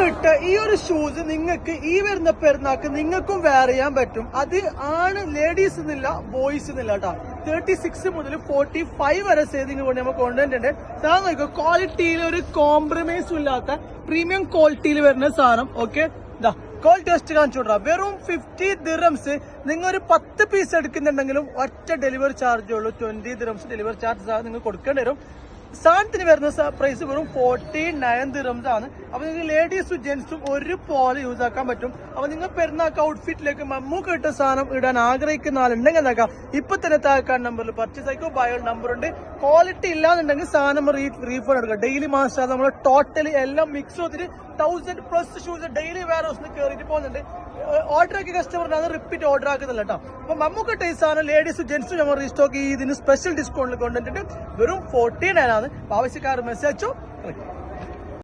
ഇട്ട ഈ ഒരു ഷൂസ് നിങ്ങൾക്ക് ഈ വരുന്ന പെരുന്നാക്ക് നിങ്ങൾക്കും വെയർ ചെയ്യാൻ പറ്റും. അത് ആണ് ലേഡീസ് എന്നില്ല ബോയ്സ് എന്നില്ല കേട്ടോ. 36 മുതൽ 45 വരെ സൈസിന് കൊണ്ട് നമുക്ക് കൊണ്ടുവന്നിട്ടുണ്ട്. സാധനം നോക്കോ, ക്വാളിറ്റിയിൽ ഒരു കോംപ്രമൈസും ഇല്ലാത്ത പ്രീമിയം ക്വാളിറ്റിയിൽ വരുന്ന സാധനം. ഓക്കെ, ഇതാ ക്വാളിറ്റി ടെസ്റ്റ് കാണിച്ചു കൊടുക്കാം. വെറും 50 ദിറംസ്. നിങ്ങൾ ഒരു 10 പീസ് എടുക്കുന്നുണ്ടെങ്കിലും ഒറ്റ ഡെലിവറി ചാർജേ ഉള്ളൂ. 20 ദിറംസ് ഡെലിവറി ചാർജ് നിങ്ങൾ കൊടുക്കേണ്ടി വരും. സാധനത്തിന് വരുന്ന പ്രൈസ് വെറും 49 ദിറംസ് ആണ്. അപ്പൊ നിങ്ങൾക്ക് ലേഡീസും ജെന്റ്സും ഒരുപോലെ യൂസ് ആക്കാൻ പറ്റും. അപ്പൊ നിങ്ങൾ പെരുന്നാക്ക് ഔട്ട്ഫിറ്റിലേക്ക് മമ്മൂക്ക് ഇട്ട സാധനം ഇടാൻ ആഗ്രഹിക്കുന്ന ആളുണ്ടെങ്കിൽ എന്താക്കാം, ഇപ്പൊ തന്നെ താഴെക്കാണ് നമ്പറിൽ പർച്ചേസ് ആയിക്കോ. ബയോ നമ്പർ ഉണ്ട്. ക്വാളിറ്റി ഇല്ലാന്നുണ്ടെങ്കിൽ സാധനം റീഫണ്ട് എടുക്കുക. ഡെയിലി മാസം നമ്മൾ ടോട്ടലി എല്ലാം മിക്സ് ചെയ്തിട്ട് 1000+ ഷൂസ് ഡെയിലി വേറെ ദിവസം കയറിയിട്ട് പോകുന്നുണ്ട്. ഓർഡർ ആക്കിയ കസ്റ്റമറിനാണ് റിപ്പീറ്റ് ഓർഡർ ആക്കുന്നില്ല കേട്ടോ. അപ്പൊ മമ്മൂക്ക ടൈസ് ആണ് ലേഡീസും ജെന്റ്സും നമ്മൾ റീസ്റ്റോക്ക് ഇതിന് സ്പെഷ്യൽ ഡിസ്കൗണ്ടിൽ കൊണ്ടുവന്നിട്ട് വെറും 49 ആണ്. ആവശ്യക്കാർ മെസ്സേജ് അയച്ചോ.